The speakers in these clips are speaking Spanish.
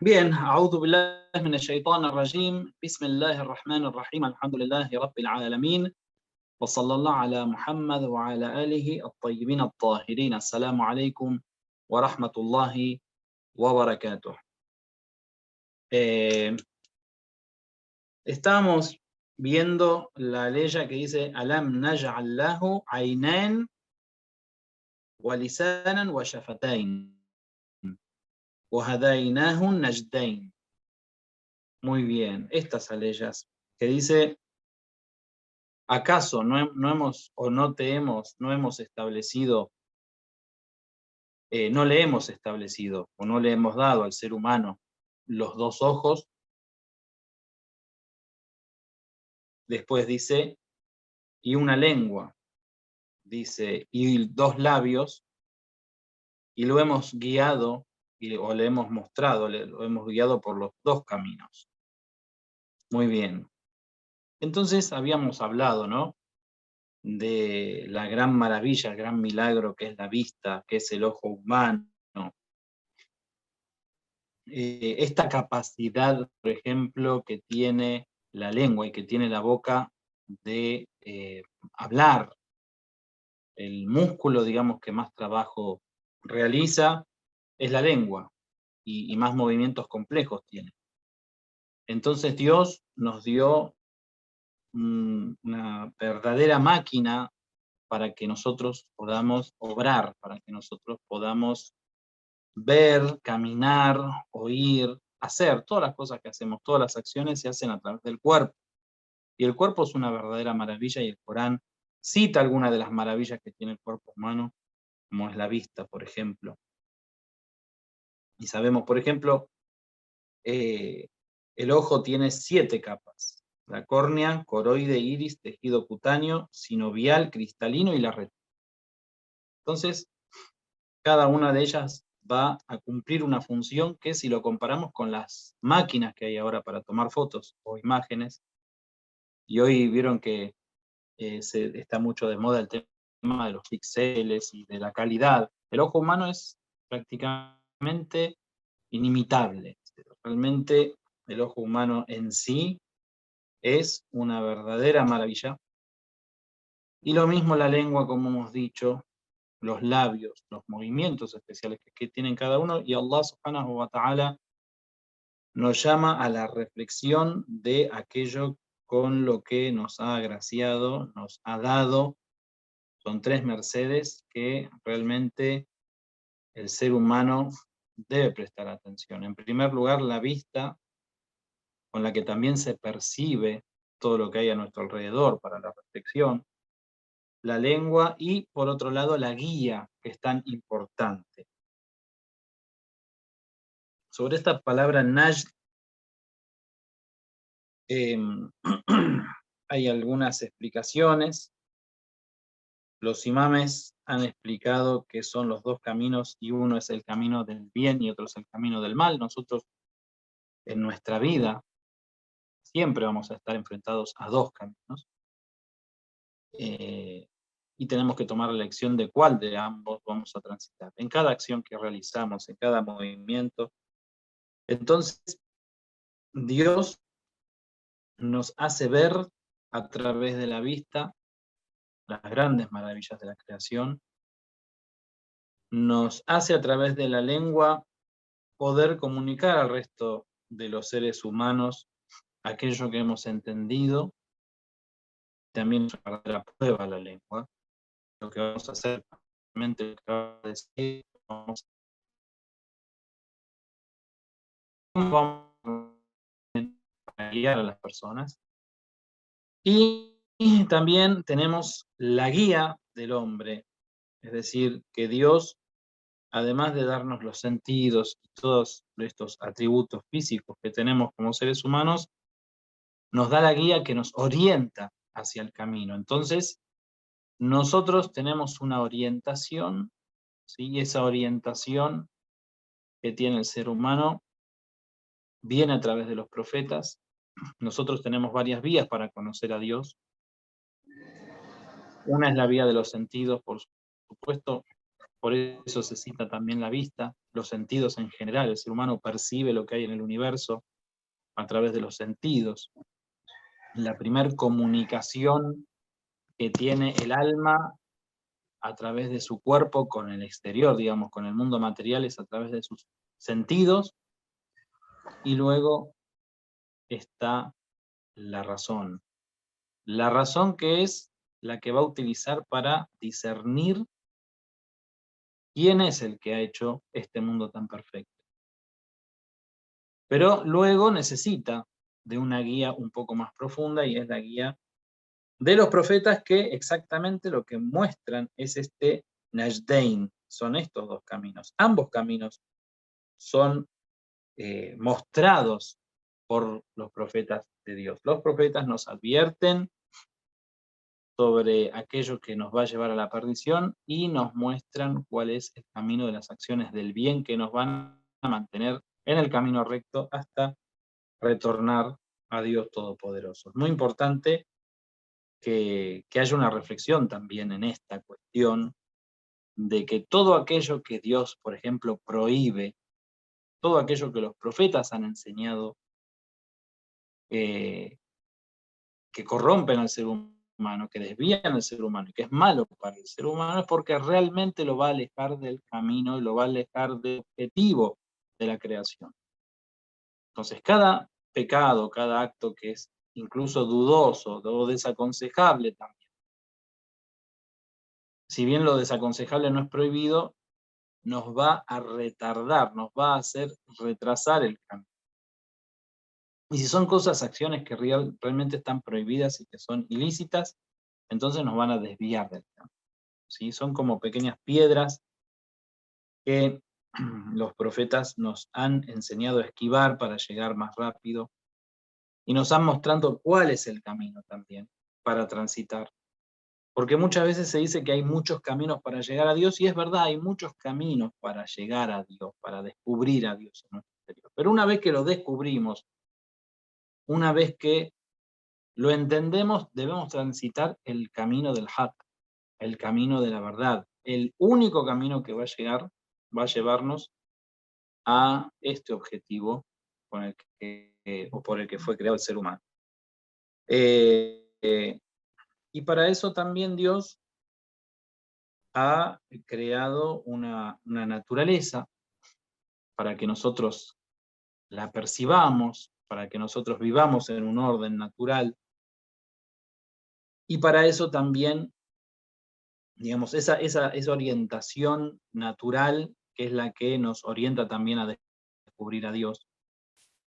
Bien, أعوذ بالله من الشيطان الرجيم بسم الله الرحمن الرحيم الحمد لله رب العالمين وصلى الله على محمد وعلى آله الطيبين الطاهرين السلام عليكم ورحمة الله وبركاته. Estamos viendo la ley que dice Alam naj'al lahu aynain wa lisanan wa shafatayn wa hadainahu najdayn. Muy bien, estas aleyas que dice, ¿acaso no hemos establecido, no le hemos establecido o no le hemos dado al ser humano los dos ojos? Después dice, y una lengua, dice, y dos labios, y lo hemos guiado, o le hemos mostrado, lo hemos guiado por los dos caminos. Muy bien. Entonces habíamos hablado, ¿no?, de la gran maravilla, el gran milagro que es la vista, que es el ojo humano. Esta capacidad, por ejemplo, que tiene la lengua y que tiene la boca de hablar, el músculo, digamos, que más trabajo realiza es la lengua y más movimientos complejos tiene. Entonces Dios nos dio una verdadera máquina para que nosotros podamos obrar, para que nosotros podamos ver, caminar, oír, hacer. Todas las cosas que hacemos, todas las acciones se hacen a través del cuerpo. Y el cuerpo es una verdadera maravilla, y el Corán cita algunas de las maravillas que tiene el cuerpo humano, como es la vista, por ejemplo. Y sabemos, por ejemplo, el ojo tiene 7 capas: la córnea, coroide, iris, tejido cutáneo, sinovial, cristalino y la retina. Entonces, cada una de ellas va a cumplir una función que, si lo comparamos con las máquinas que hay ahora para tomar fotos o imágenes, y hoy vieron que está mucho de moda el tema de los píxeles y de la calidad, el ojo humano es prácticamente inimitable. Realmente el ojo humano en sí es una verdadera maravilla. Y lo mismo la lengua, como hemos dicho, los labios, los movimientos especiales que tienen cada uno, y Allah subhanahu wa ta'ala nos llama a la reflexión de aquello con lo que nos ha agraciado, nos ha dado. Son 3 mercedes que realmente el ser humano debe prestar atención. En primer lugar, la vista, con la que también se percibe todo lo que hay a nuestro alrededor para la reflexión. La lengua y, por otro lado, la guía, que es tan importante. Sobre esta palabra najd, hay algunas explicaciones. Los imames han explicado que son los dos caminos, y uno es el camino del bien y otro es el camino del mal. Nosotros, en nuestra vida, siempre vamos a estar enfrentados a dos caminos. Y tenemos que tomar la elección de cuál de ambos vamos a transitar, en cada acción que realizamos, en cada movimiento. Entonces, Dios nos hace ver a través de la vista las grandes maravillas de la creación, nos hace a través de la lengua poder comunicar al resto de los seres humanos aquello que hemos entendido. También es una verdadera prueba la lengua. Lo que vamos a hacer, realmente, lo que vamos a decir, vamos a guiar a las personas. Y también tenemos la guía del hombre, es decir, que Dios, además de darnos los sentidos y todos estos atributos físicos que tenemos como seres humanos, nos da la guía que nos orienta hacia el camino. Entonces, nosotros tenemos una orientación, ¿sí? Y esa orientación que tiene el ser humano viene a través de los profetas. Nosotros tenemos varias vías para conocer a Dios. Una es la vía de los sentidos, por supuesto, por eso se cita también la vista, los sentidos en general. El ser humano percibe lo que hay en el universo a través de los sentidos. La primer comunicación que tiene el alma a través de su cuerpo con el exterior, digamos, con el mundo material, es a través de sus sentidos, y luego está la razón. La razón que es la que va a utilizar para discernir quién es el que ha hecho este mundo tan perfecto. Pero luego necesita de una guía un poco más profunda, y es la guía de los profetas, que exactamente lo que muestran es este Najdain, son estos dos caminos. Ambos caminos son mostrados por los profetas de Dios. Los profetas nos advierten sobre aquello que nos va a llevar a la perdición y nos muestran cuál es el camino de las acciones del bien que nos van a mantener en el camino recto hasta retornar a Dios Todopoderoso. Es muy importante que haya una reflexión también en esta cuestión de que todo aquello que Dios, por ejemplo, prohíbe, todo aquello que los profetas han enseñado, que corrompen al ser humano, que desvían al ser humano y que es malo para el ser humano, es porque realmente lo va a alejar del camino y lo va a alejar del objetivo de la creación. Entonces, cada pecado, cada acto que es incluso dudoso o desaconsejable también, si bien lo desaconsejable no es prohibido, nos va a retardar, nos va a hacer retrasar el camino. Y si son cosas, acciones que realmente están prohibidas y que son ilícitas, entonces nos van a desviar del camino. ¿Sí? Son como pequeñas piedras que los profetas nos han enseñado a esquivar para llegar más rápido, y nos han mostrado cuál es el camino también para transitar. Porque muchas veces se dice que hay muchos caminos para llegar a Dios, y es verdad, hay muchos caminos para llegar a Dios, para descubrir a Dios en nuestro interior. Pero una vez que lo descubrimos, una vez que lo entendemos, debemos transitar el camino del haq, el camino de la verdad, el único camino que va a llevarnos a este objetivo con el o por el que fue creado el ser humano. Y para eso también Dios ha creado una naturaleza para que nosotros la percibamos, para que nosotros vivamos en un orden natural. Y para eso también, digamos, esa orientación natural, que es la que nos orienta también a descubrir a Dios,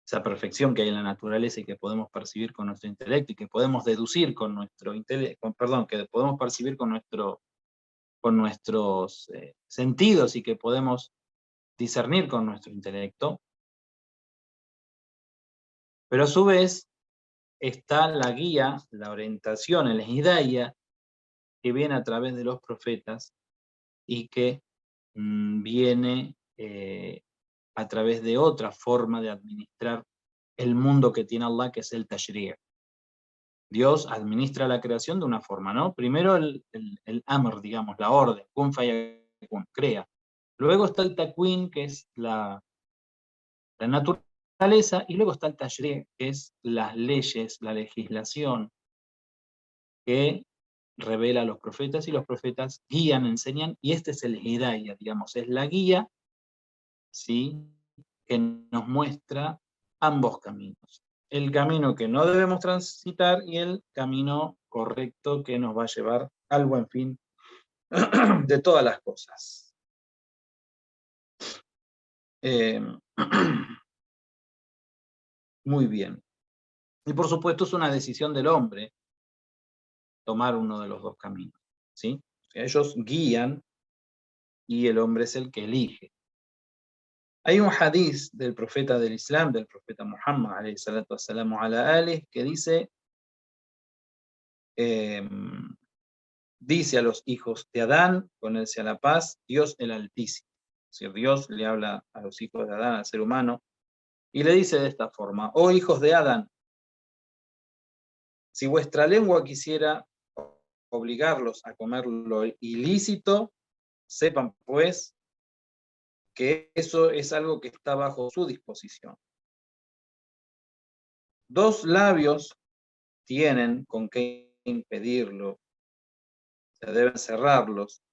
esa perfección que hay en la naturaleza y que podemos percibir con nuestro intelecto y que podemos deducir con nuestro intelecto, perdón, que podemos percibir con nuestros sentidos y que podemos discernir con nuestro intelecto. Pero a su vez está la guía, la orientación, el hidayah, que viene a través de los profetas y que viene a través de otra forma de administrar el mundo que tiene Allah, que es el tashri'. Dios administra la creación de una forma, ¿no? Primero el amr, digamos, la orden, kun fayakun, crea. Luego está el takwin, que es la naturaleza, y luego está el tashri', que es las leyes, la legislación, que revela a los profetas, y los profetas guían, enseñan, y este es el hidayah, digamos, es la guía, ¿sí?, que nos muestra ambos caminos. El camino que no debemos transitar y el camino correcto que nos va a llevar al buen fin de todas las cosas. Muy bien. Y por supuesto es una decisión del hombre tomar uno de los dos caminos, ¿sí? Ellos guían y el hombre es el que elige. Hay un hadiz del profeta del Islam, del profeta Muhammad, alayhi salatu wassalamu ala alih, que dice, dice a los hijos de Adán, con él sea la paz, Dios el Altísimo. Es decir, Dios le habla a los hijos de Adán, al ser humano, y le dice de esta forma: oh hijos de Adán, si vuestra lengua quisiera obligarlos a comer lo ilícito, Sepan, pues, que eso es algo que está bajo su disposición. 2 labios tienen con qué impedirlo, se deben cerrarlos.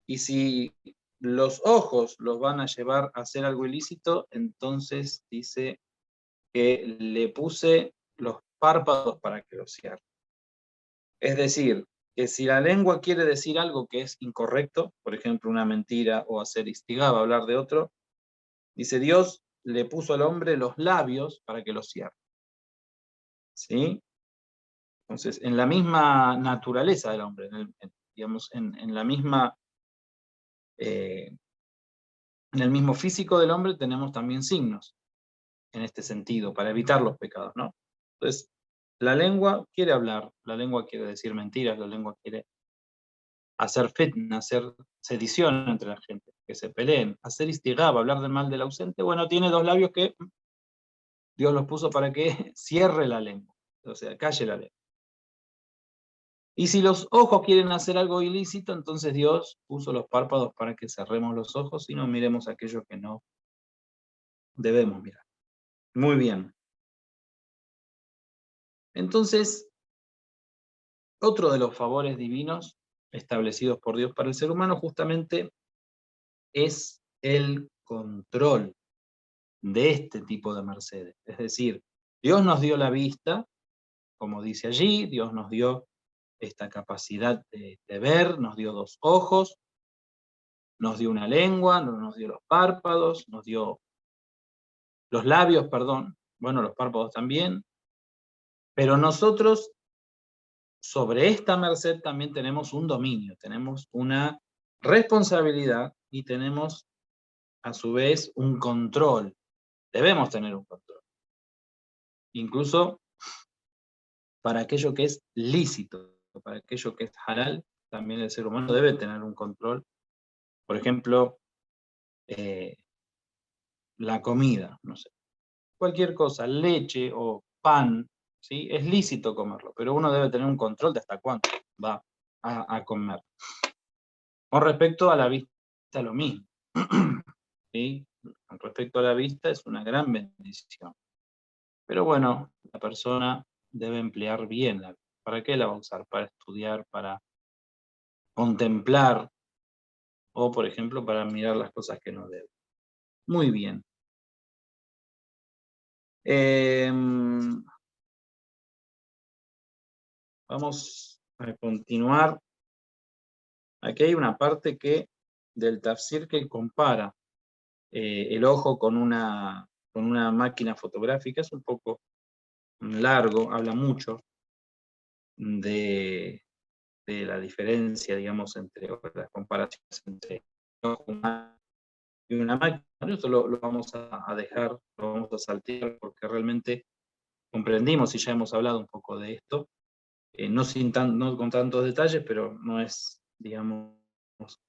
Y si los ojos los van a llevar a hacer algo ilícito, entonces dice que le puse los párpados para que los cierre. Es decir, que si la lengua quiere decir algo que es incorrecto, por ejemplo, una mentira o hacer istigaba, hablar de otro, dice Dios le puso al hombre los labios para que los cierre. ¿Sí? Entonces, en la misma naturaleza del hombre, digamos, en la misma, en el mismo físico del hombre tenemos también signos en este sentido, para evitar los pecados, ¿no? Entonces, la lengua quiere hablar, la lengua quiere decir mentiras, la lengua quiere hacer fitna, hacer sedición entre la gente, que se peleen, hacer istigab, hablar del mal del ausente. Bueno, tiene 2 labios que Dios los puso para que cierre la lengua, o sea, calle la lengua. Y si los ojos quieren hacer algo ilícito, entonces Dios puso los párpados para que cerremos los ojos y no miremos aquello que no debemos mirar. Muy bien. Entonces, otro de los favores divinos establecidos por Dios para el ser humano justamente es el control de este tipo de mercedes. Es decir, Dios nos dio la vista, como dice allí, Dios nos dio esta capacidad de ver, nos dio 2 ojos, nos dio una lengua, nos dio los párpados, nos dio los labios, perdón, bueno, los párpados también, pero nosotros sobre esta merced también tenemos un dominio, tenemos una responsabilidad y tenemos a su vez un control. Debemos tener un control. Incluso para aquello que es lícito, para aquello que es halal, también el ser humano debe tener un control. Por ejemplo, la comida, no sé, cualquier cosa, leche o pan, ¿sí? Es lícito comerlo, pero uno debe tener un control de hasta cuánto va a comer. Con respecto a la vista, lo mismo. ¿Sí? Con respecto a la vista, es una gran bendición. Pero bueno, la persona debe emplear bien la vista. ¿Para qué la va a usar? Para estudiar, para contemplar, o por ejemplo, para mirar las cosas que no debe. Muy bien. Vamos a continuar. Aquí hay una parte del tafsir que compara el ojo con una máquina fotográfica. Es un poco largo, habla mucho de la diferencia, digamos, entre las comparaciones entre un ojo humano y una máquina. Esto lo vamos a dejar, lo vamos a saltear porque realmente comprendimos y ya hemos hablado un poco de esto, no con tantos detalles, pero no es, digamos,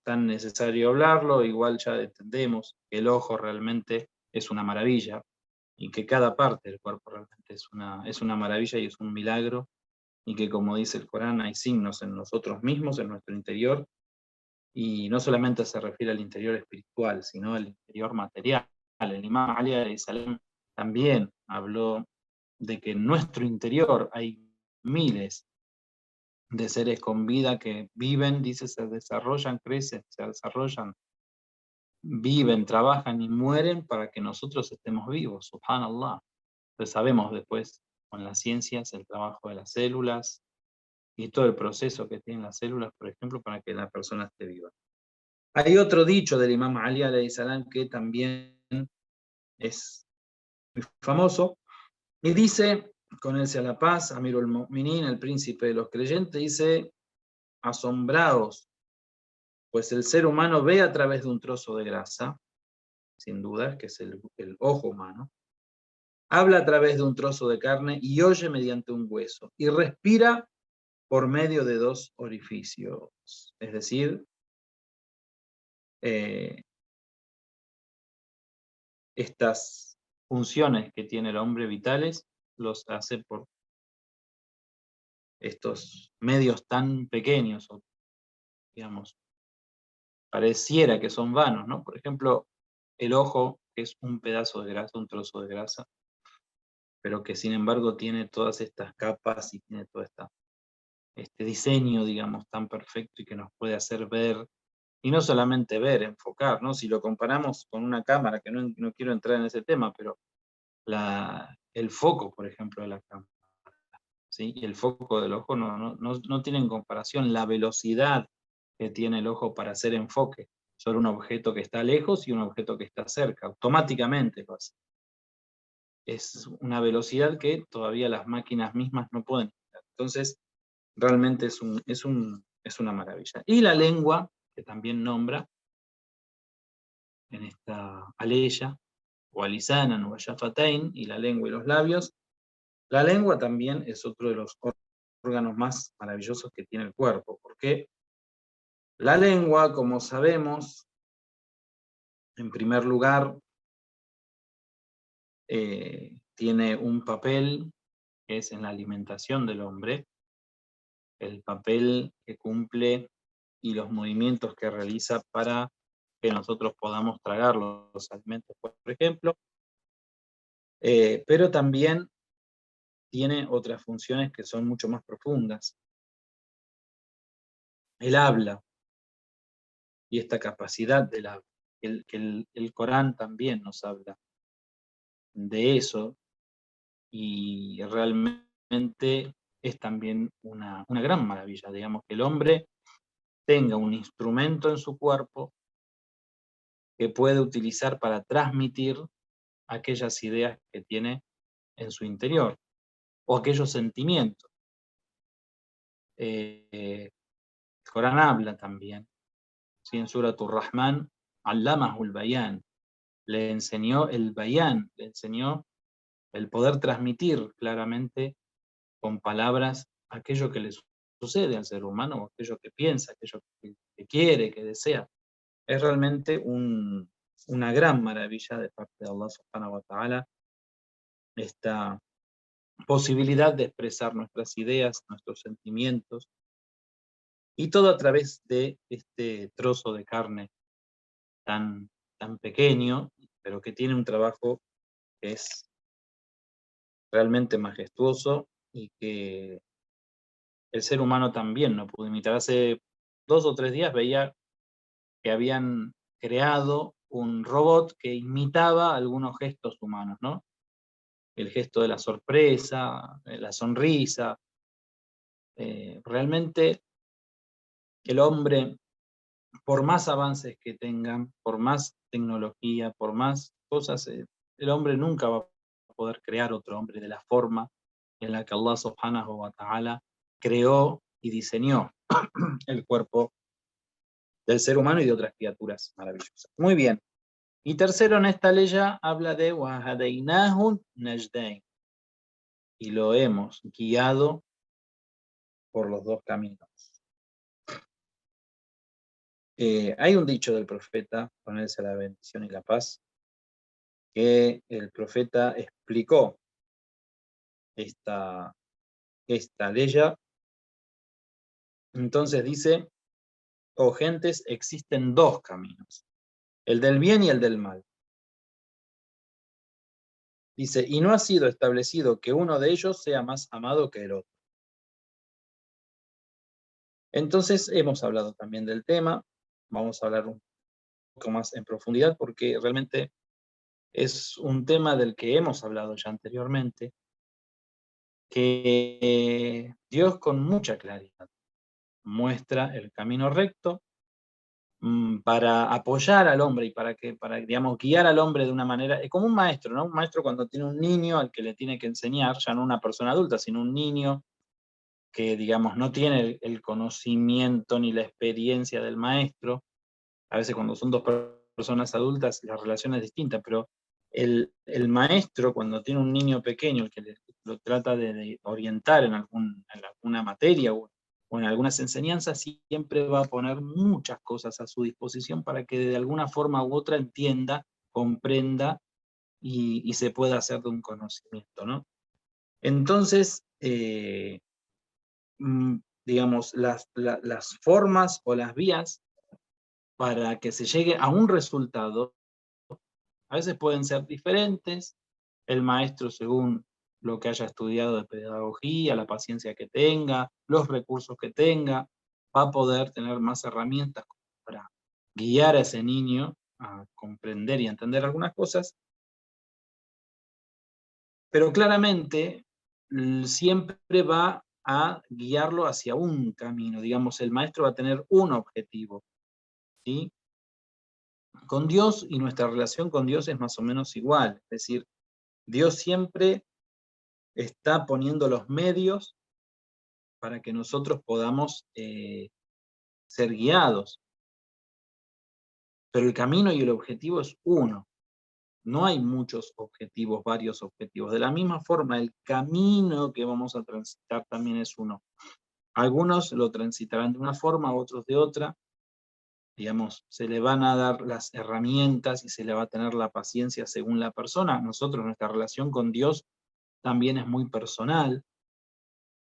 tan necesario hablarlo. Igual ya entendemos que el ojo realmente es una maravilla y que cada parte del cuerpo realmente es una maravilla y es un milagro, y que, como dice el Corán, hay signos en nosotros mismos, en nuestro interior, y no solamente se refiere al interior espiritual, sino al interior material. El Imam Ali alayhi salam también habló de que en nuestro interior hay miles de seres con vida que viven, dice, se desarrollan, crecen, se desarrollan, viven, trabajan y mueren para que nosotros estemos vivos, subhanallah. Entonces sabemos después con las ciencias el trabajo de las células y todo el proceso que tienen las células, por ejemplo, para que la persona esté viva. Hay otro dicho del Imam Ali alayhi salam que también es muy famoso, y dice, con él sea la paz, Amirul Mu'minin, el príncipe de los creyentes, dice: asombrados, pues el ser humano ve a través de un trozo de grasa, sin duda, que es el ojo humano, habla a través de un trozo de carne y oye mediante un hueso, y respira por medio de 2 orificios. Es decir, estas funciones que tiene el hombre vitales los hace por estos medios tan pequeños, o digamos, pareciera que son vanos, ¿no? Por ejemplo, el ojo, que es un pedazo de grasa, un trozo de grasa, pero que sin embargo tiene todas estas capas y tiene todo este diseño, digamos, tan perfecto y que nos puede hacer ver, y no solamente ver, enfocar, ¿no? Si lo comparamos con una cámara, que no quiero entrar en ese tema, pero el foco, por ejemplo, de la cámara, ¿sí? Y el foco del ojo no tienen comparación la velocidad que tiene el ojo para hacer enfoque sobre un objeto que está lejos y un objeto que está cerca, automáticamente lo hace. Es una velocidad que todavía las máquinas mismas no pueden. Entonces, realmente es una maravilla. Y la lengua, que también nombra en esta aleya, o alisanan o shafatain, y la lengua y los labios. La lengua también es otro de los órganos más maravillosos que tiene el cuerpo, porque la lengua, como sabemos, en primer lugar, tiene un papel que es en la alimentación del hombre, el papel que cumple y los movimientos que realiza para que nosotros podamos tragar los alimentos, por ejemplo, pero también tiene otras funciones que son mucho más profundas. El habla y esta capacidad del habla. El Corán también nos habla de eso y realmente es también una gran maravilla, digamos, que el hombre tenga un instrumento en su cuerpo que puede utilizar para transmitir aquellas ideas que tiene en su interior o aquellos sentimientos. El Corán habla también, ¿sí? En Surat Ar-Rahman, Allamahul Bayan, le enseñó el bayán, le enseñó el poder transmitir claramente con palabras aquello que le sucede al ser humano, o aquello que piensa, aquello que quiere, que desea. Es realmente una gran maravilla de parte de Allah subhanahu wa ta'ala, esta posibilidad de expresar nuestras ideas, nuestros sentimientos, y todo a través de este trozo de carne tan pequeño, pero que tiene un trabajo que es realmente majestuoso y que el ser humano también no pudo imitar. Hace 2 o 3 días veía que habían creado un robot que imitaba algunos gestos humanos, ¿no? El gesto de la sorpresa, la sonrisa. Realmente el hombre, por más avances que tengan, por más tecnología, por más cosas, el hombre nunca va a poder crear otro hombre de la forma en la que Allah subhanahu wa ta'ala creó y diseñó el cuerpo del ser humano y de otras criaturas maravillosas. Muy bien. Y tercero, en esta ley habla de وَهَدَيْنَاهُ النَّجْدَيْنِ, y lo hemos guiado por los dos caminos. Hay un dicho del profeta, con él sea la bendición y la paz, que el profeta explicó esta ley. Entonces dice: oh gentes, existen dos caminos, el del bien y el del mal. Dice, y no ha sido establecido que uno de ellos sea más amado que el otro. Entonces hemos hablado también del tema, vamos a hablar un poco más en profundidad porque realmente es un tema del que hemos hablado ya anteriormente, que Dios con mucha claridad muestra el camino recto para apoyar al hombre y para digamos, guiar al hombre de una manera, como un maestro, ¿no? Un maestro cuando tiene un niño al que le tiene que enseñar, ya no una persona adulta, sino un niño que, digamos, no tiene el conocimiento ni la experiencia del maestro. A veces cuando son dos personas adultas la relación es distinta, pero el maestro cuando tiene un niño pequeño, el que lo trata de orientar en alguna materia o en algunas enseñanzas, siempre va a poner muchas cosas a su disposición para que de alguna forma u otra entienda, comprenda y se pueda hacer de un conocimiento, ¿no? Entonces, digamos, las formas o las vías para que se llegue a un resultado, a veces pueden ser diferentes. El maestro, según lo que haya estudiado de pedagogía, la paciencia que tenga, los recursos que tenga, va a poder tener más herramientas para guiar a ese niño a comprender y entender algunas cosas, pero claramente siempre va a guiarlo hacia un camino. Digamos, el maestro va a tener un objetivo, ¿sí? Con Dios y nuestra relación con Dios es más o menos igual, es decir, Dios siempre está poniendo los medios para que nosotros podamos ser guiados, pero el camino y el objetivo es uno. No hay muchos objetivos, varios objetivos. De la misma forma, el camino que vamos a transitar también es uno. Algunos lo transitarán de una forma, otros de otra. Digamos, se le van a dar las herramientas y se le va a tener la paciencia según la persona. Nosotros, nuestra relación con Dios también es muy personal.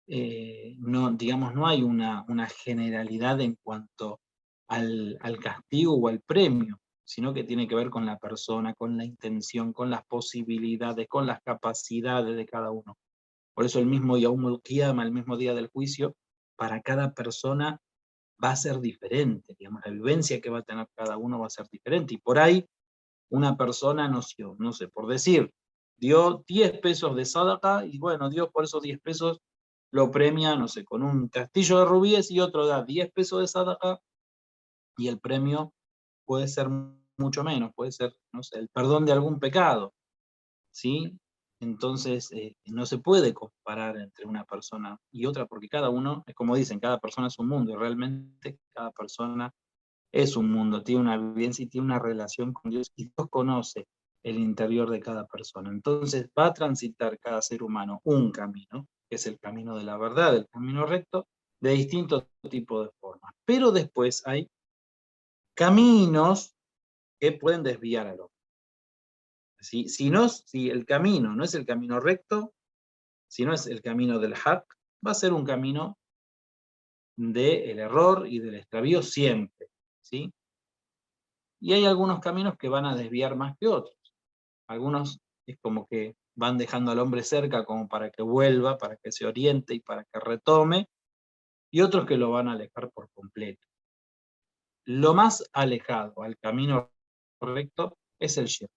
No, digamos, no hay una generalidad en cuanto al castigo o al premio, sino que tiene que ver con la persona, con la intención, con las posibilidades, con las capacidades de cada uno. Por eso el mismo Yaumul Qiyama, el mismo día del juicio, para cada persona va a ser diferente, digamos, la vivencia que va a tener cada uno va a ser diferente. Y por ahí una persona, no sé, por decir, dio 10 pesos de sadaqa y bueno, Dios por esos 10 pesos lo premia, no sé, con un castillo de rubíes, y otro da 10 pesos de sadaqa y el premio puede ser mucho menos, puede ser, no sé, el perdón de algún pecado, ¿sí? Entonces, no se puede comparar entre una persona y otra, porque cada uno, es como dicen, cada persona es un mundo, y realmente cada persona es un mundo, tiene una vivencia y tiene una relación con Dios, y Dios conoce el interior de cada persona. Entonces va a transitar cada ser humano un camino, que es el camino de la verdad, el camino recto, de distintos tipos de formas. Pero después hay caminos que pueden desviar al hombre. Si el camino no es el camino recto, si no es el camino del haq, va a ser un camino del error y del extravío siempre, ¿sí? Y hay algunos caminos que van a desviar más que otros. Algunos es como que van dejando al hombre cerca como para que vuelva, para que se oriente y para que retome, y otros que lo van a alejar por completo. Lo más alejado al camino recto es el shirk.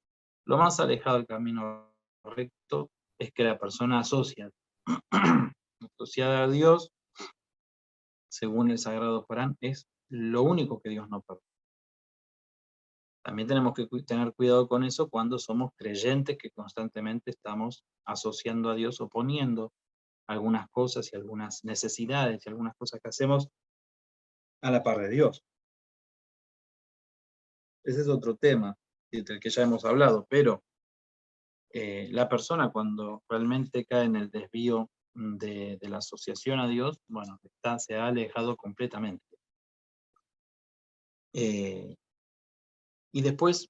Lo más alejado al camino recto es que la persona asociada a Dios, según el Sagrado Corán, es lo único que Dios no perdona. También tenemos que tener cuidado con eso cuando somos creyentes que constantemente estamos asociando a Dios o poniendo algunas cosas y algunas necesidades y algunas cosas que hacemos a la par de Dios. Ese es otro tema del que ya hemos hablado, pero la persona cuando realmente cae en el desvío de la asociación a Dios, bueno, se ha alejado completamente. Y después,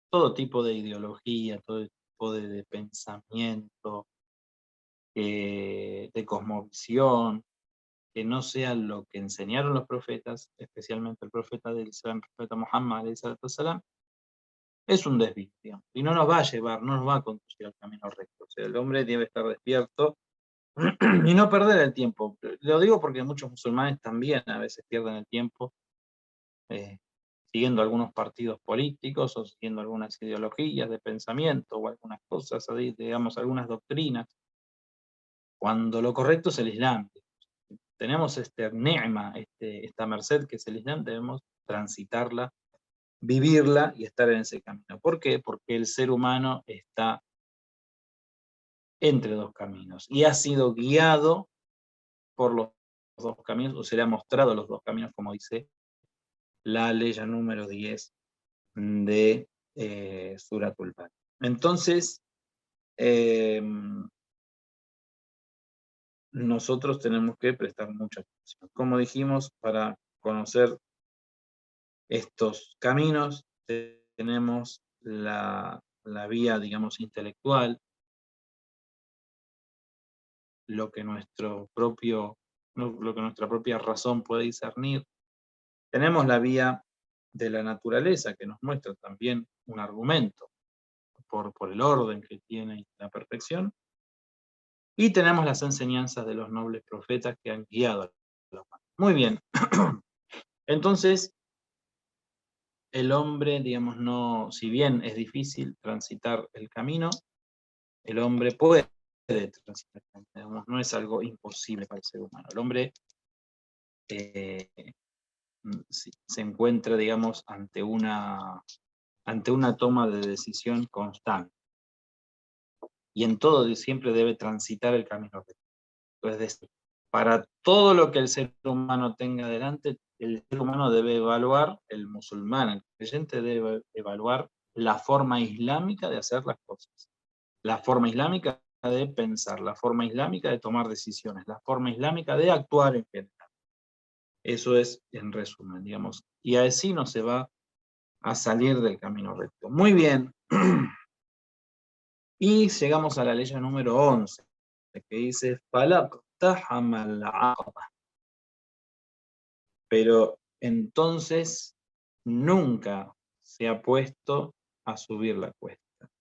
todo tipo de ideología, todo tipo de pensamiento, de cosmovisión, que no sea lo que enseñaron los profetas, especialmente el profeta del Islam, el profeta Muhammad, es un desvío, digamos, y no nos va a llevar, no nos va a conducir al camino recto. O sea, el hombre debe estar despierto y no perder el tiempo. Lo digo porque muchos musulmanes también a veces pierden el tiempo eh, siguiendo algunos partidos políticos o siguiendo algunas ideologías de pensamiento o algunas cosas, digamos, algunas doctrinas, cuando lo correcto es el Islam. Tenemos este ni'ma, esta merced que es el Islam, debemos transitarla, vivirla y estar en ese camino. ¿Por qué? Porque el ser humano está entre dos caminos y ha sido guiado por los dos caminos, o se le ha mostrado los dos caminos, como dice la ley número 10 de Suratul Baqarah. Entonces, eh, nosotros tenemos que prestar mucha atención. Como dijimos, para conocer estos caminos tenemos la vía, digamos, intelectual, lo que nuestra propia razón puede discernir. Tenemos la vía de la naturaleza, que nos muestra también un argumento por el orden que tiene y la perfección. Y tenemos las enseñanzas de los nobles profetas que han guiado a la humanidad. Muy bien. Entonces, el hombre, digamos, no, si bien es difícil transitar el camino, el hombre puede transitar el camino, digamos, no es algo imposible para el ser humano. El hombre se encuentra, digamos, ante una toma de decisión constante. Y en todo siempre debe transitar el camino recto. Entonces, para todo lo que el ser humano tenga delante, el ser humano debe evaluar, el musulmán, el creyente debe evaluar la forma islámica de hacer las cosas, la forma islámica de pensar, la forma islámica de tomar decisiones, la forma islámica de actuar en general. Eso es en resumen, digamos. Y así no se va a salir del camino recto. Muy bien. Y llegamos a la ley número 11, que dice, pero entonces nunca se ha puesto a subir la cuesta.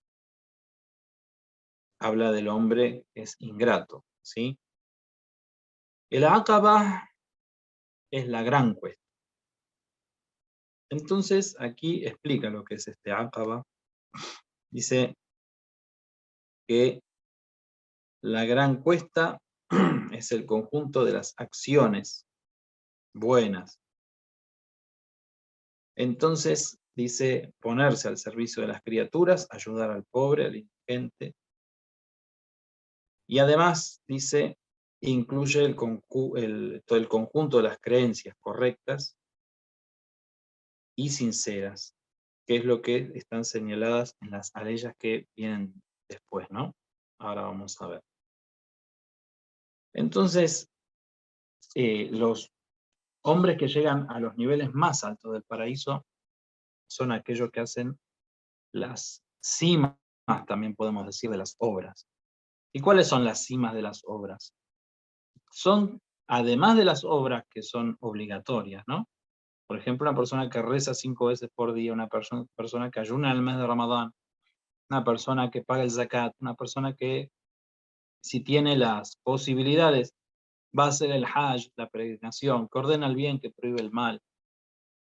Habla del hombre que es ingrato, ¿sí? El Aqaba es la gran cuesta. Entonces aquí explica lo que es este Aqaba. Dice que la gran cuesta es el conjunto de las acciones buenas. Entonces dice ponerse al servicio de las criaturas, ayudar al pobre, al indigente. Y además dice, incluye todo el conjunto de las creencias correctas y sinceras, que es lo que están señaladas en las aleyas que vienen después, ¿no? Ahora vamos a ver. Entonces, los hombres que llegan a los niveles más altos del paraíso son aquellos que hacen las cimas, también podemos decir, de las obras. ¿Y cuáles son las cimas de las obras? Son, además de las obras que son obligatorias, ¿no? Por ejemplo, una persona que reza 5 veces por día, una persona que ayuna en el mes de Ramadán, una persona que paga el zakat, una persona que, si tiene las posibilidades, va a hacer el hajj, la peregrinación, que ordena el bien, que prohíbe el mal.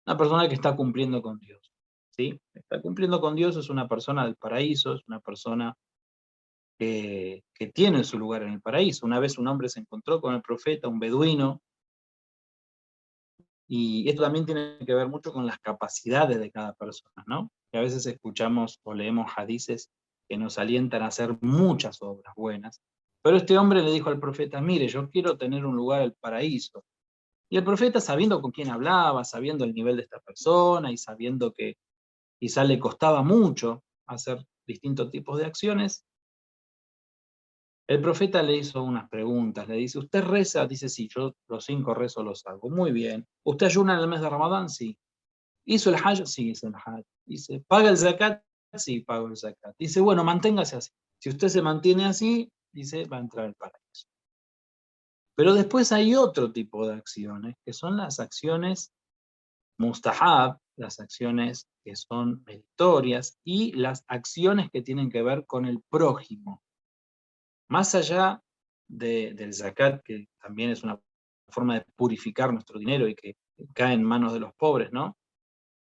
Una persona que está cumpliendo con Dios, ¿sí? Está cumpliendo con Dios, es una persona del paraíso, es una persona que tiene su lugar en el paraíso. Una vez un hombre se encontró con el profeta, un beduino, y esto también tiene que ver mucho con las capacidades de cada persona, ¿no? Que a veces escuchamos o leemos hadices que nos alientan a hacer muchas obras buenas, pero este hombre le dijo al profeta, mire, yo quiero tener un lugar en el paraíso. Y el profeta, sabiendo con quién hablaba, sabiendo el nivel de esta persona y sabiendo que quizá le costaba mucho hacer distintos tipos de acciones, el profeta le hizo unas preguntas, le dice, ¿usted reza? Dice, sí, yo los 5 rezos los hago. Muy bien. ¿Usted ayuna en el mes de Ramadán? Sí. ¿Hizo el hajj? Sí, hizo el hajj. Dice, ¿paga el zakat? Sí, pago el zakat. Dice, bueno, manténgase así. Si usted se mantiene así, dice, va a entrar al paraíso. Pero después hay otro tipo de acciones, que son las acciones mustahab, las acciones que son meritorias, y las acciones que tienen que ver con el prójimo. Más allá del zakat, que también es una forma de purificar nuestro dinero y que cae en manos de los pobres, ¿no?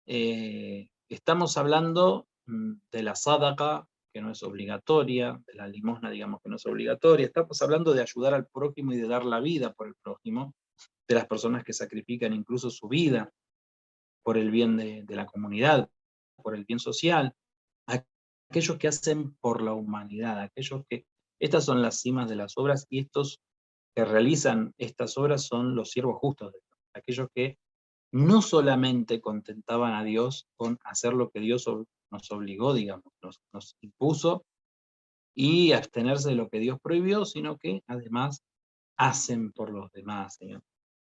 Estamos hablando de la sadaqa, que no es obligatoria, de la limosna, digamos, que no es obligatoria. Estamos hablando de ayudar al prójimo y de dar la vida por el prójimo, de las personas que sacrifican incluso su vida por el bien de la comunidad, por el bien social, aquellos que hacen por la humanidad, aquellos que... Estas son las cimas de las obras, y estos que realizan estas obras son los siervos justos de Dios, aquellos que no solamente contentaban a Dios con hacer lo que Dios nos obligó, digamos, nos impuso, y abstenerse de lo que Dios prohibió, sino que además hacen por los demás, Señor.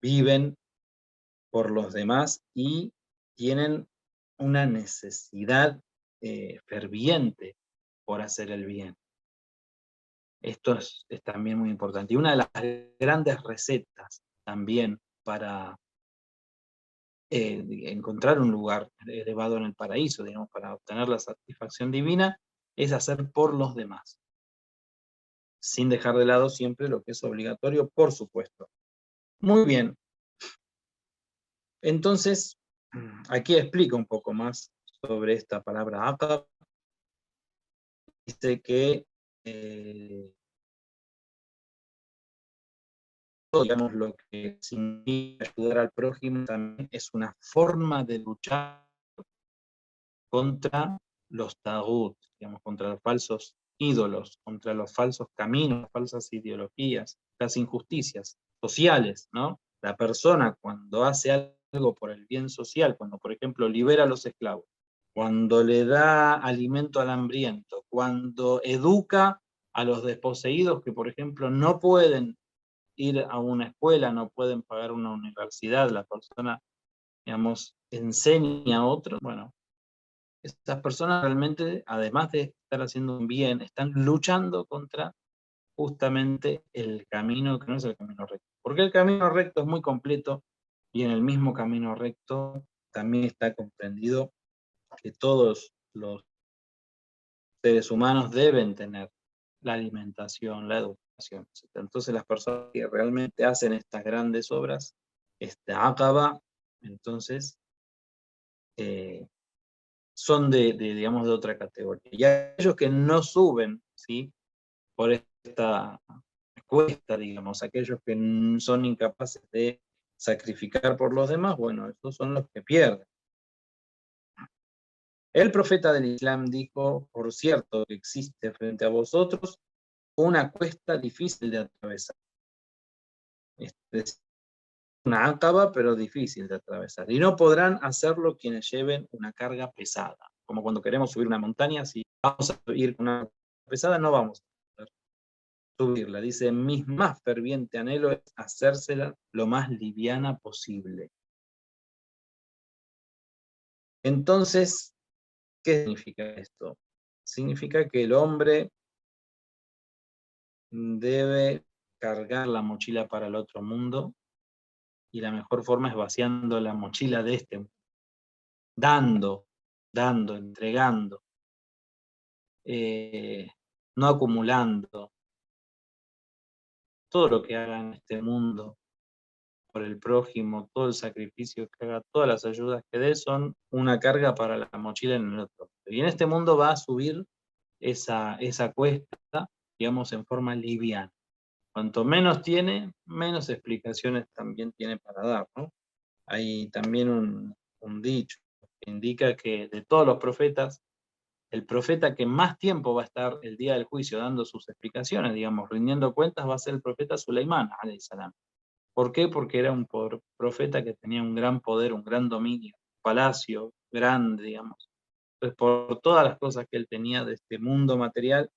Viven por los demás y tienen una necesidad ferviente por hacer el bien. Esto es también muy importante. Y una de las grandes recetas también para encontrar un lugar elevado en el paraíso, digamos, para obtener la satisfacción divina, es hacer por los demás, sin dejar de lado siempre lo que es obligatorio, por supuesto. Muy bien. Entonces, aquí explico un poco más sobre esta palabra aqab. Dice que digamos, lo que significa ayudar al prójimo también es una forma de luchar contra los tagut, digamos, contra los falsos ídolos, contra los falsos caminos, las falsas ideologías, las injusticias sociales, ¿no? La persona cuando hace algo por el bien social, cuando por ejemplo libera a los esclavos, cuando le da alimento al hambriento, cuando educa a los desposeídos que por ejemplo no pueden ir a una escuela, no pueden pagar una universidad, la persona, digamos, enseña a otros, bueno, estas personas realmente, además de estar haciendo un bien, están luchando contra justamente el camino que no es el camino recto. Porque el camino recto es muy completo y en el mismo camino recto también está comprendido que todos los seres humanos deben tener la alimentación, la educación, etc. Entonces las personas que realmente hacen estas grandes obras, Aqaba, entonces son digamos, de otra categoría. Y aquellos que no suben, ¿sí?, por esta cuesta, digamos, aquellos que son incapaces de sacrificar por los demás, bueno, estos son los que pierden. El profeta del Islam dijo, por cierto, que existe frente a vosotros una cuesta difícil de atravesar. Es una aqaba, pero difícil de atravesar. Y no podrán hacerlo quienes lleven una carga pesada. Como cuando queremos subir una montaña, si vamos a ir con una pesada, no vamos a poder subirla. Dice, mi más ferviente anhelo es hacérsela lo más liviana posible. Entonces, ¿qué significa esto? Significa que el hombre debe cargar la mochila para el otro mundo, y la mejor forma es vaciando la mochila de este mundo, dando, entregando, no acumulando. Todo lo que haga en este mundo por el prójimo, todo el sacrificio que haga, todas las ayudas que dé son una carga para la mochila en el otro. Y en este mundo va a subir esa cuesta, digamos, en forma liviana. Cuanto menos tiene, menos explicaciones también tiene para dar, ¿no? Hay también un dicho que indica que de todos los profetas, el profeta que más tiempo va a estar el día del juicio dando sus explicaciones, digamos, rindiendo cuentas, va a ser el profeta Suleimán, alayhi salam. ¿Por qué? Porque era un profeta que tenía un gran poder, un gran dominio, un palacio grande, digamos. Entonces, por todas las cosas que él tenía de este mundo material,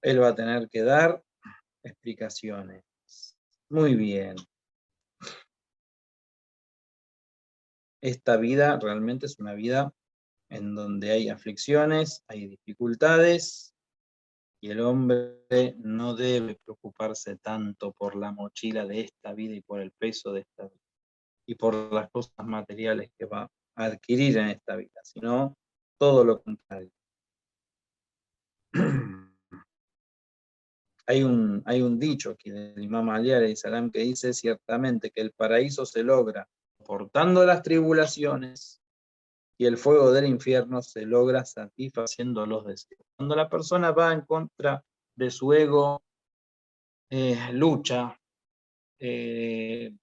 él va a tener que dar explicaciones. Muy bien. Esta vida realmente es una vida en donde hay aflicciones, hay dificultades, y el hombre no debe preocuparse tanto por la mochila de esta vida y por el peso de esta vida, y por las cosas materiales que va a adquirir en esta vida, sino todo lo contrario. Hay un dicho aquí del Imam Ali alayhi salam que dice ciertamente que el paraíso se logra soportando las tribulaciones y el fuego del infierno se logra satisfaciendo los deseos. Cuando la persona va en contra de su ego, lucha, vive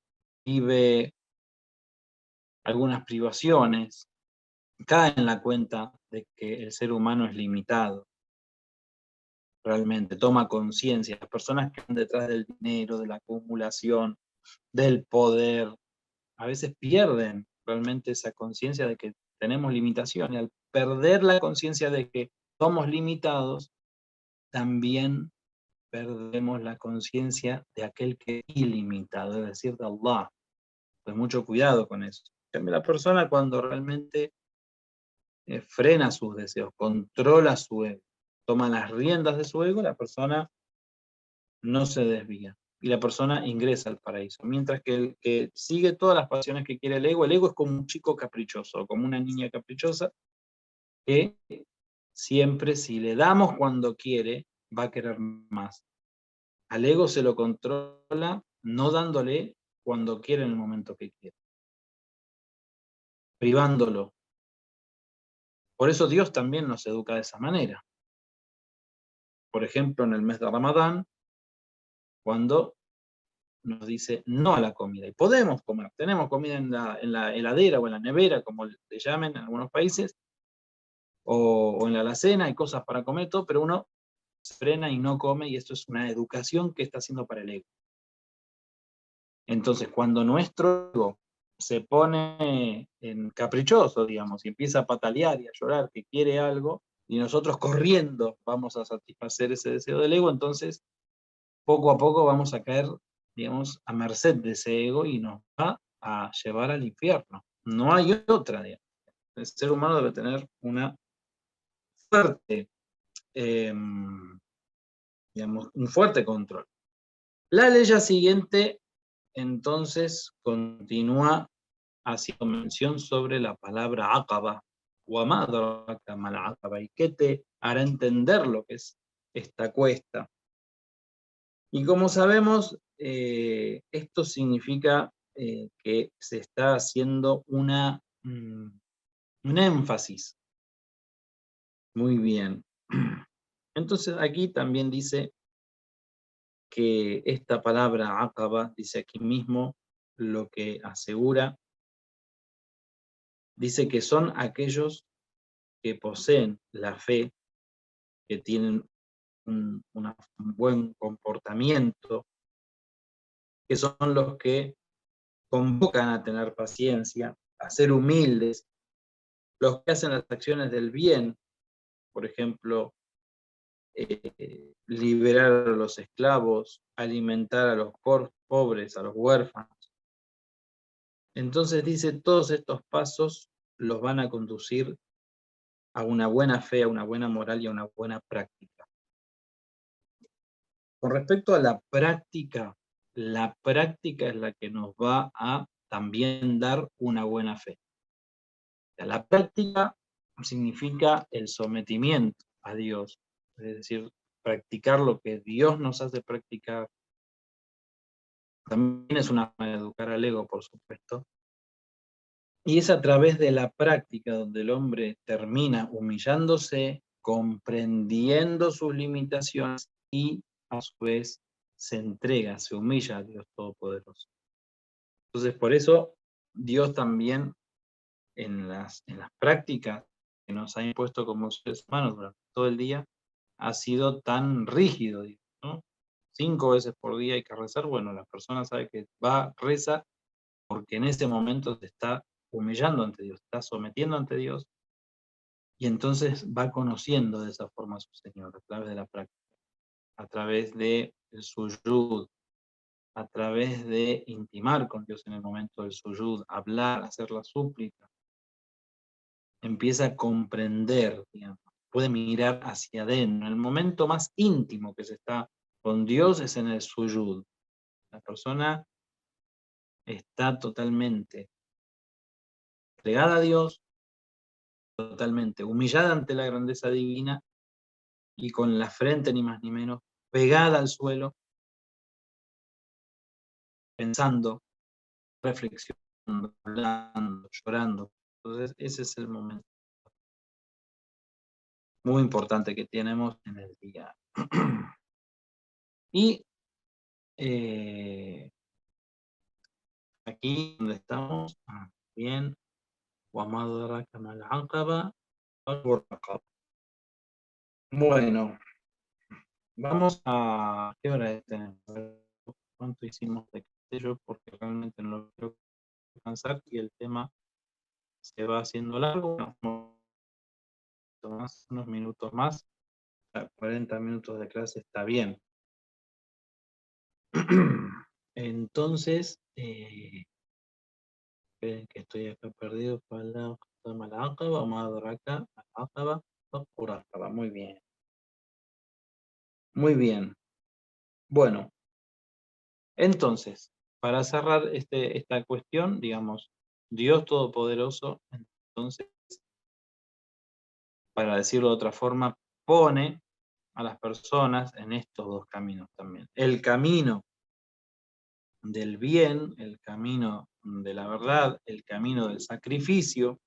algunas privaciones, cae en la cuenta de que el ser humano es limitado, realmente, toma conciencia. Las personas que están detrás del dinero, de la acumulación, del poder, a veces pierden realmente esa conciencia de que tenemos limitaciones. Al perder la conciencia de que somos limitados, también perdemos la conciencia de aquel que es ilimitado, es decir, de Allah. Pues mucho cuidado con eso. La persona cuando realmente frena sus deseos, controla su ego, toma las riendas de su ego, la persona no se desvía. y la persona ingresa al paraíso. Mientras que el que sigue todas las pasiones que quiere el ego es como un chico caprichoso, como una niña caprichosa, que siempre, si le damos cuando quiere, va a querer más. Al ego se lo controla no dándole cuando quiere en el momento que quiere, privándolo. Por eso Dios también nos educa de esa manera. Por ejemplo, en el mes de Ramadán, cuando nos dice no a la comida. Y podemos comer, tenemos comida en la heladera o en la nevera, como le llamen en algunos países, o en la alacena, hay cosas para comer, todo, pero uno se frena y no come, y esto es una educación que está haciendo para el ego. Entonces, cuando nuestro ego se pone en caprichoso, digamos, y empieza a patalear y a llorar que quiere algo, y nosotros corriendo vamos a satisfacer ese deseo del ego, entonces poco a poco vamos a caer, digamos, a merced de ese ego y nos va a llevar al infierno. No hay otra, digamos. El ser humano debe tener una fuerte, digamos, un fuerte control. La ley siguiente, entonces, continúa haciendo mención sobre la palabra Aqaba, وَمَا أَدْرَاكَ مَا الْعَقَبَةُ, y qué te hará entender lo que es esta cuesta. Y como sabemos, esto significa que se está haciendo un énfasis. Muy bien. Entonces aquí también dice que esta palabra Aqaba, dice aquí mismo, lo que asegura, dice que son aquellos que poseen la fe, que tienen un buen comportamiento, que son los que convocan a tener paciencia, a ser humildes, los que hacen las acciones del bien, por ejemplo, liberar a los esclavos, alimentar a los pobres, a los huérfanos. Entonces dice, todos estos pasos los van a conducir a una buena fe, a una buena moral y a una buena práctica. Con respecto a la práctica es la que nos va a también dar una buena fe. La práctica significa el sometimiento a Dios, es decir, practicar lo que Dios nos hace practicar. También es una forma de educar al ego, por supuesto. Y es a través de la práctica donde el hombre termina humillándose, comprendiendo sus limitaciones y a su vez se entrega, se humilla a Dios Todopoderoso. Entonces, por eso Dios también en las prácticas que nos ha impuesto como seres humanos durante todo el día ha sido tan rígido, ¿no? 5 veces por día hay que rezar. Bueno, la persona sabe que va a rezar porque en ese momento se está humillando ante Dios, está sometiendo ante Dios, y entonces va conociendo de esa forma a su Señor, a través de la práctica, a través de suyud, a través de intimar con Dios en el momento del suyud, hablar, hacer la súplica. Empieza a comprender, digamos, puede mirar hacia adentro. El momento más íntimo que se está con Dios es en el suyud. La persona está totalmente entregada a Dios, totalmente humillada ante la grandeza divina y con la frente ni más ni menos pegada al suelo, pensando, reflexionando, hablando, llorando. Entonces ese es el momento muy importante que tenemos en el día. Y aquí donde estamos, bien, وَمَا أَدْرَاكَ مَا الْعَقَبَةُ فَكُّ رَقَبَةٍ. Bueno, vamos a... ¿Qué hora es? ¿Cuánto hicimos de Castillo? Porque realmente no lo quiero cansar y el tema se va haciendo largo. Unos minutos más. 40 minutos de clase está bien. Entonces, que estoy acá perdido. Muy bien. Muy bien. Bueno, Entonces, para cerrar esta cuestión, digamos, Dios Todopoderoso, entonces, para decirlo de otra forma, pone a las personas en estos dos caminos también. El camino del bien, el camino de la verdad, el camino del sacrificio,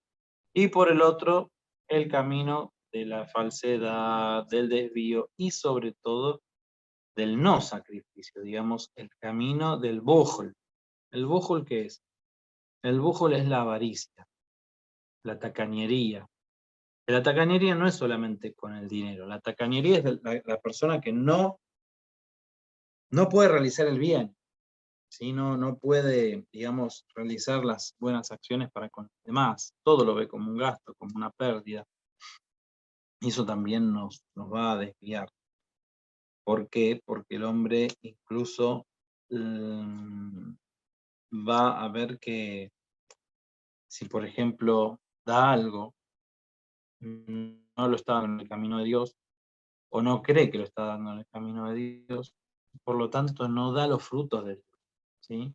y por el otro, el camino de la falsedad, del desvío y sobre todo del no sacrificio, digamos, el camino del bujul. ¿El bujul qué es? El bujul es la avaricia, la tacañería. La tacañería no es solamente con el dinero, la tacañería es la persona que no puede realizar el bien, ¿sí? No puede, digamos, realizar las buenas acciones para con los demás. Todo lo ve como un gasto, como una pérdida. Y eso también nos va a desviar. ¿Por qué? Porque el hombre incluso va a ver que si, por ejemplo, da algo, no lo está dando en el camino de Dios, o no cree que lo está dando en el camino de Dios, por lo tanto no da los frutos de Dios, ¿sí?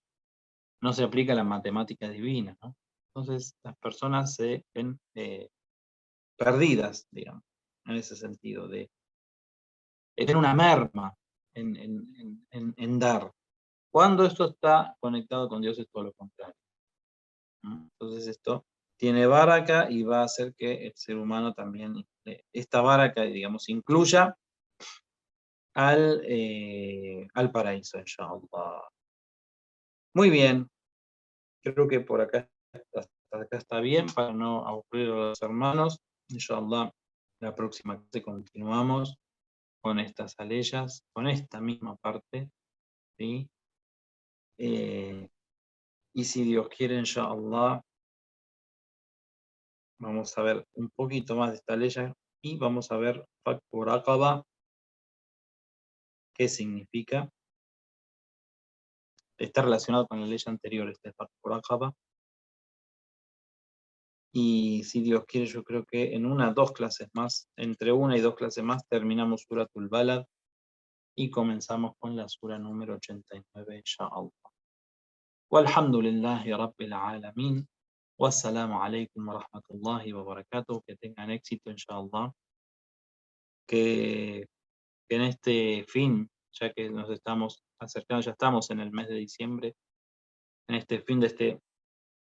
No se aplica la matemática divina, ¿no? Entonces las personas se ven perdidas, digamos, en ese sentido, de tener una merma en dar. Cuando esto está conectado con Dios es todo lo contrario, ¿no? Entonces esto tiene baraka y va a hacer que el ser humano también, esta baraka, digamos, incluya al paraíso, inshallah. Muy bien, creo que por acá, hasta acá está bien para no aburrir a los hermanos. Inshallah, la próxima clase continuamos con estas aleyas, con esta misma parte, ¿sí? Y si Dios quiere, inshallah, vamos a ver un poquito más de esta aleya y vamos a ver por Aqaba qué significa. Está relacionado con la ley anterior, este por Aqaba. Y si Dios quiere, yo creo que en dos clases más, entre una y dos clases más, terminamos Suratul Balad y comenzamos con la sura número 89, inshallah. Walhamdulillahi Rabbil Alamin. Wassalamu alaikum wa rahmatullahi wa barakatuh. Que tengan éxito, inshallah. Que en este fin, ya que nos estamos acercando, ya estamos en el mes de diciembre, en este fin de este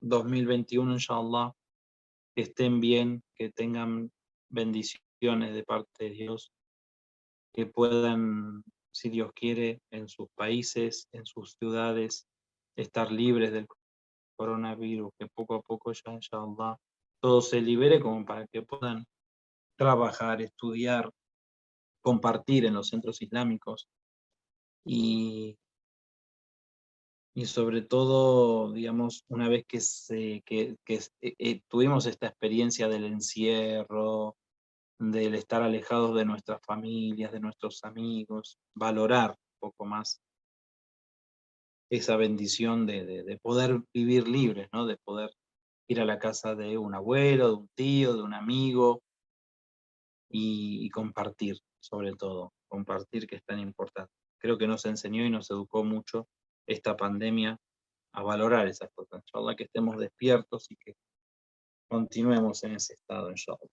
2021, inshallah, que estén bien, que tengan bendiciones de parte de Dios, que puedan, si Dios quiere, en sus países, en sus ciudades, estar libres del coronavirus, que poco a poco ya, inshallah, todo se libere como para que puedan trabajar, estudiar, compartir en los centros islámicos y sobre todo, digamos, una vez que tuvimos esta experiencia del encierro, del estar alejados de nuestras familias, de nuestros amigos, valorar un poco más esa bendición de poder vivir libres, ¿no? De poder ir a la casa de un abuelo, de un tío, de un amigo y compartir, sobre todo, compartir que es tan importante. Creo que nos enseñó y nos educó mucho esta pandemia a valorar esas cosas. Inshallah que estemos despiertos y que continuemos en ese estado, inshallah.